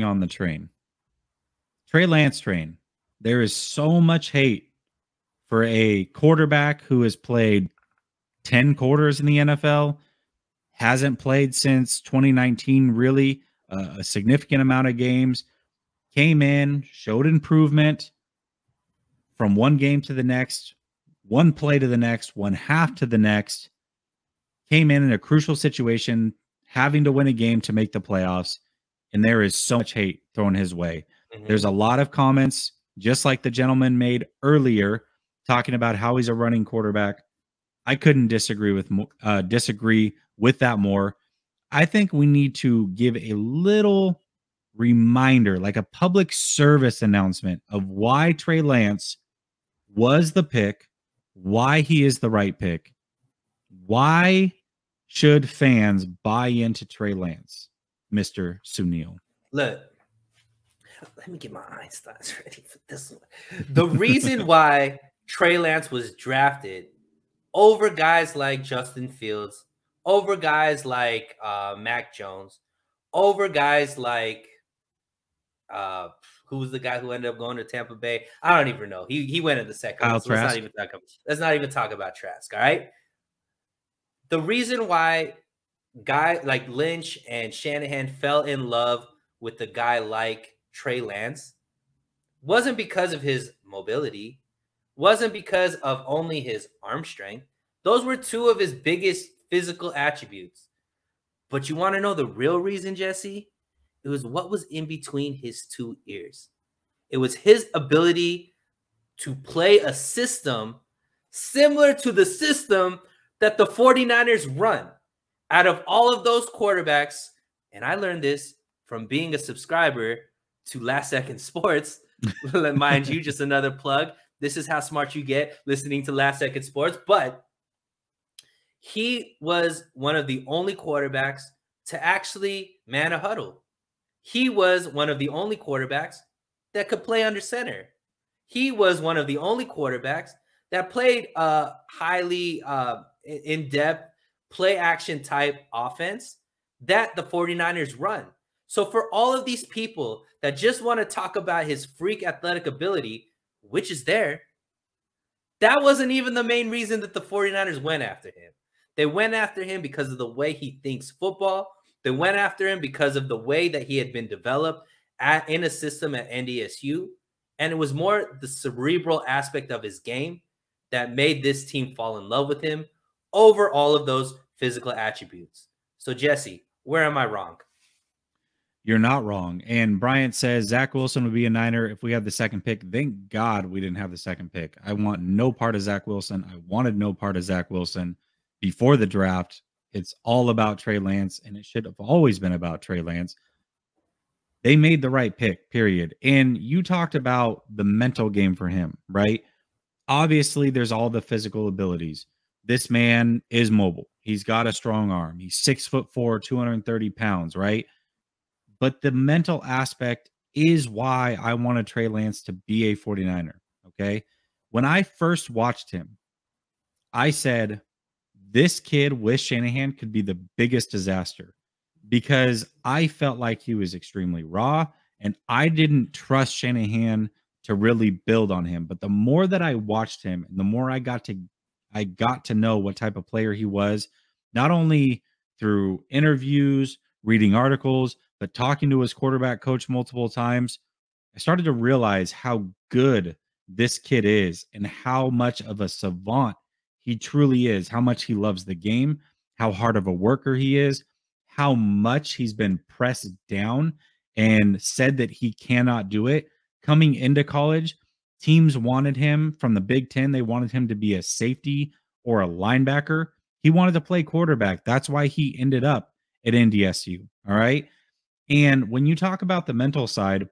on the train. Trey Lance train. There is so much hate for a quarterback who has played 10 quarters in the NFL, hasn't played since 2019, really, a significant amount of games, came in, showed improvement from one game to the next, one play to the next, one half to the next, came in a crucial situation, having to win a game to make the playoffs, and there is so much hate thrown his way. There's a lot of comments, just like the gentleman made earlier, talking about how he's a running quarterback. I couldn't disagree with that more. I think we need to give a little reminder, like a public service announcement of why Trey Lance was the pick, why he is the right pick. Why should fans buy into Trey Lance, Mr. Sunil? Look, let me get my Einsteins ready for this one. The reason why Trey Lance was drafted over guys like Justin Fields, over guys like Mac Jones, over guys like who was the guy who ended up going to Tampa Bay? I don't even know. He went in the second round. So let's not even talk about Trask. All right. The reason why guys like Lynch and Shanahan fell in love with the guy like Trey Lance wasn't because of his mobility, wasn't because of only his arm strength. Those were two of his biggest physical attributes. But you want to know the real reason, Jesse? It was what was in between his two ears. It was his ability to play a system similar to the system that the 49ers run. Out of all of those quarterbacks, and I learned this from being a subscriber to Last Second Sports. Mind you, just another plug. This is how smart you get listening to Last Second Sports. But he was one of the only quarterbacks to actually man a huddle. He was one of the only quarterbacks that could play under center. He was one of the only quarterbacks that played highly in-depth play action type offense that the 49ers run. So for all of these people that just want to talk about his freak athletic ability, which is there, that wasn't even the main reason that the 49ers went after him. They went after him because of the way he thinks football. They went after him because of the way that he had been developed in a system at NDSU. And it was more the cerebral aspect of his game that made this team fall in love with him over all of those physical attributes. So, Jesse, where am I wrong? You're not wrong. And Bryant says Zach Wilson would be a Niner if we had the second pick. Thank God we didn't have the second pick. I want no part of Zach Wilson. I wanted no part of Zach Wilson before the draft. It's all about Trey Lance, and it should have always been about Trey Lance. They made the right pick, period. And you talked about the mental game for him, right? Obviously, there's all the physical abilities. This man is mobile. He's got a strong arm. He's 6'4", 230 pounds, right? But the mental aspect is why I wanted Trey Lance to be a 49er, okay? When I first watched him, I said, this kid with Shanahan could be the biggest disaster because I felt like he was extremely raw and I didn't trust Shanahan to really build on him. But the more that I watched him and the more I got to know what type of player he was, not only through interviews, reading articles, but talking to his quarterback coach multiple times, I started to realize how good this kid is and how much of a savant he truly is, how much he loves the game, how hard of a worker he is, how much he's been pressed down and said that he cannot do it. Coming into college, teams wanted him from the Big Ten. They wanted him to be a safety or a linebacker. He wanted to play quarterback. That's why he ended up at NDSU. All right. And when you talk about the mental side,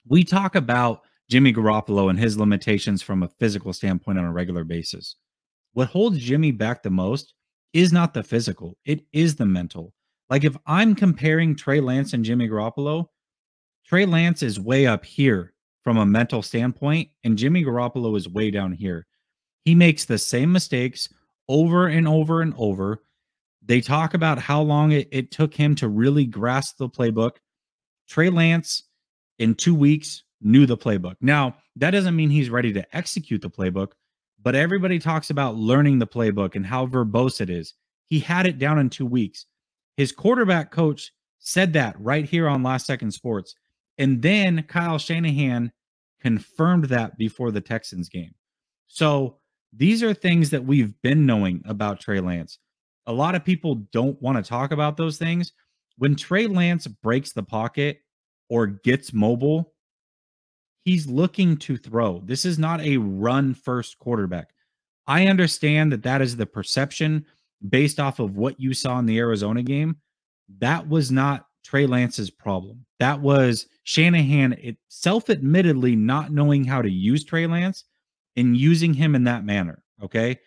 we talk about Jimmy Garoppolo and his limitations from a physical standpoint on a regular basis. What holds Jimmy back the most is not the physical. It is the mental. Like if I'm comparing Trey Lance and Jimmy Garoppolo, Trey Lance is way up here from a mental standpoint, and Jimmy Garoppolo is way down here. He makes the same mistakes over and over and over. They talk about how long it took him to really grasp the playbook, Trey Lance in 2 weeks knew the playbook. Now, that doesn't mean he's ready to execute the playbook, but everybody talks about learning the playbook and how verbose it is. He had it down in 2 weeks. His quarterback coach said that right here on Last Second Sports. And then Kyle Shanahan confirmed that before the Texans game. So these are things that we've been knowing about Trey Lance. A lot of people don't want to talk about those things. When Trey Lance breaks the pocket or gets mobile, he's looking to throw. This is not a run first quarterback. I understand that that is the perception based off of what you saw in the Arizona game. That was not Trey Lance's problem. That was Shanahan self-admittedly not knowing how to use Trey Lance and using him in that manner. Okay.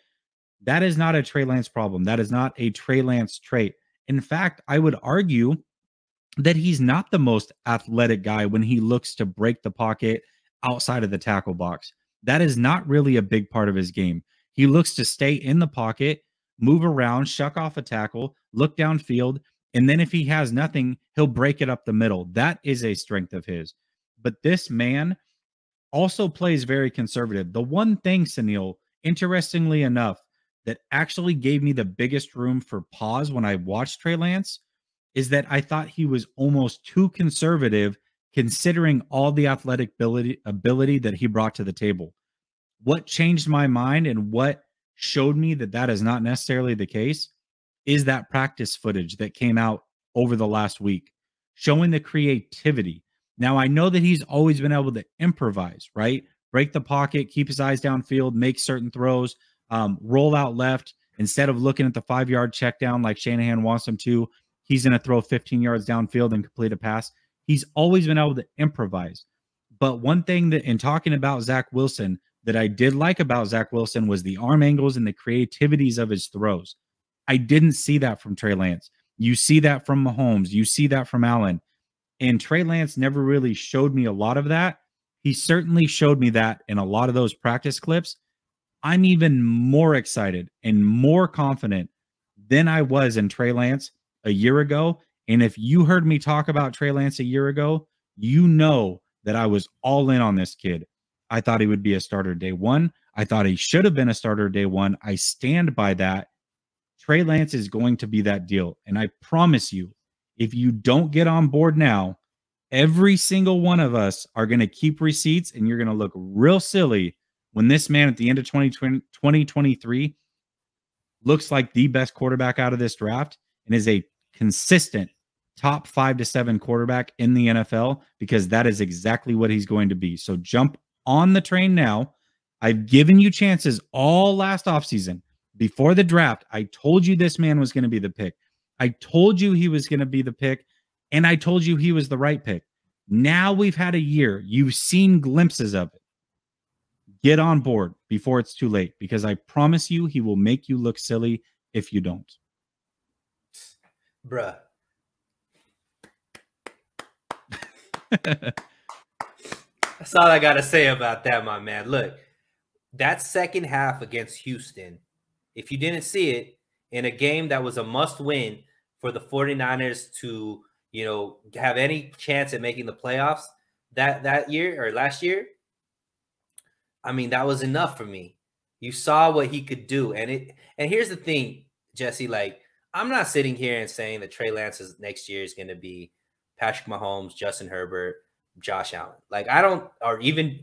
That is not a Trey Lance problem. That is not a Trey Lance trait. In fact, I would argue that he's not the most athletic guy when he looks to break the pocket outside of the tackle box. That is not really a big part of his game. He looks to stay in the pocket, move around, shuck off a tackle, look downfield, and then if he has nothing, he'll break it up the middle. That is a strength of his. But this man also plays very conservative. The one thing, Sunil, interestingly enough, that actually gave me the biggest room for pause when I watched Trey Lance is that I thought he was almost too conservative considering all the athletic ability that he brought to the table. What changed my mind and what showed me that that is not necessarily the case is that practice footage that came out over the last week, showing the creativity. Now, I know that he's always been able to improvise, right? Break the pocket, keep his eyes downfield, make certain throws, roll out left. Instead of looking at the 5-yard check down like Shanahan wants him to, he's going to throw 15 yards downfield and complete a pass. He's always been able to improvise. But one thing that, in talking about Zach Wilson, that I did like about Zach Wilson was the arm angles and the creativities of his throws. I didn't see that from Trey Lance. You see that from Mahomes. You see that from Allen. And Trey Lance never really showed me a lot of that. He certainly showed me that in a lot of those practice clips. I'm even more excited and more confident than I was in Trey Lance a year ago. And if you heard me talk about Trey Lance a year ago, you know that I was all in on this kid. I thought he would be a starter day one. I thought he should have been a starter day one. I stand by that. Trey Lance is going to be that deal. And I promise you, if you don't get on board now, every single one of us are going to keep receipts and you're going to look real silly when this man at the end of 2023 looks like the best quarterback out of this draft and is a consistent top 5 to 7 quarterback in the NFL, because that is exactly what he's going to be. So jump on the train now. I've given you chances all last offseason. Before the draft, I told you this man was going to be the pick. I told you he was going to be the pick, and I told you he was the right pick. Now we've had a year. You've seen glimpses of it. Get on board before it's too late, because I promise you he will make you look silly if you don't. Bruh. That's all I got to say about that, my man. Look, that second half against Houston, if you didn't see it, in a game that was a must win for the 49ers to, you know, have any chance at making the playoffs that year or last year, I mean, that was enough for me. You saw what he could do. And here's the thing, Jesse, like, I'm not sitting here and saying that Trey Lance's next year is going to be Patrick Mahomes, Justin Herbert, Josh Allen. Like, I don't, or even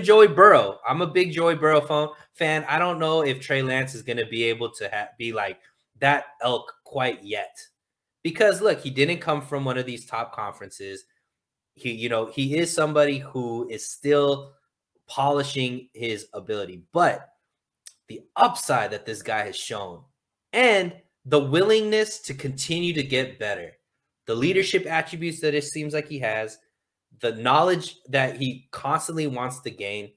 Joey Burrow. I'm a big Joey Burrow fan. I don't know if Trey Lance is going to be able to be like that elk quite yet. Because look, he didn't come from one of these top conferences. He is somebody who is still polishing his ability, but the upside that this guy has shown and the willingness to continue to get better, the leadership attributes that it seems like he has, the knowledge that he constantly wants to gain,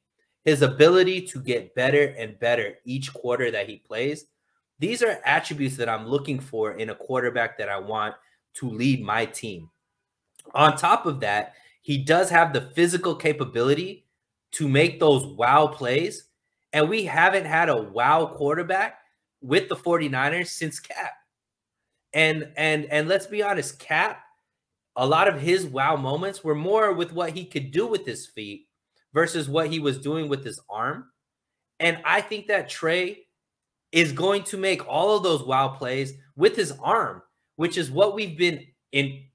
his ability to get better and better each quarter that he plays. These are attributes that I'm looking for in a quarterback that I want to lead my team. On top of that, he does have the physical capability to make those wow plays. And we haven't had a wow quarterback with the 49ers since Cap. And let's be honest, Cap a lot of his wow moments were more with what he could do with his feet versus what he was doing with his arm. And I think that Trey is going to make all of those wow plays with his arm, which is what we've been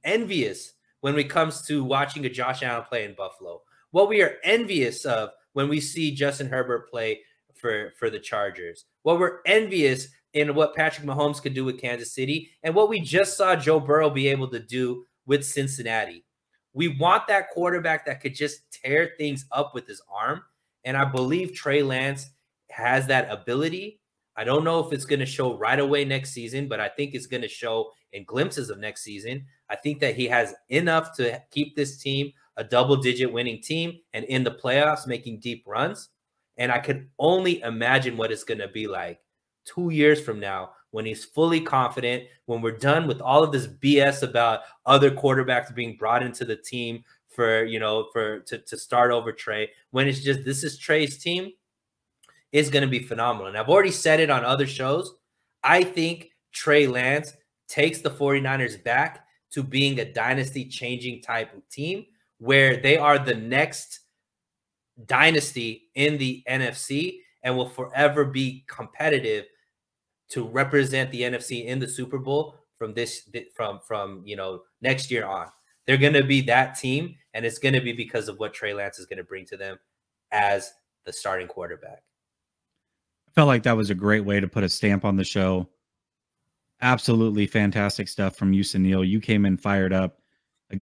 envious when it comes to watching a Josh Allen play in Buffalo. What we are envious of when we see Justin Herbert play for the Chargers. What we're envious in what Patrick Mahomes could do with Kansas City, and what we just saw Joe Burrow be able to do with Cincinnati. We want that quarterback that could just tear things up with his arm, and I believe Trey Lance has that ability. I don't know if it's going to show right away next season, but I think it's going to show in glimpses of next season. I think that he has enough to keep this team a double-digit winning team and in the playoffs making deep runs. And I could only imagine what it's going to be like 2 years from now when he's fully confident, when we're done with all of this BS about other quarterbacks being brought into the team to start over Trey, when it's just, this is Trey's team, is going to be phenomenal. And I've already said it on other shows. I think Trey Lance takes the 49ers back to being a dynasty changing type of team where they are the next dynasty in the NFC and will forever be competitive to represent the NFC in the Super Bowl from next year on. They're going to be that team, and it's going to be because of what Trey Lance is going to bring to them as the starting quarterback. I felt like that was a great way to put a stamp on the show. Absolutely fantastic stuff from you, Sunil. You came in fired up.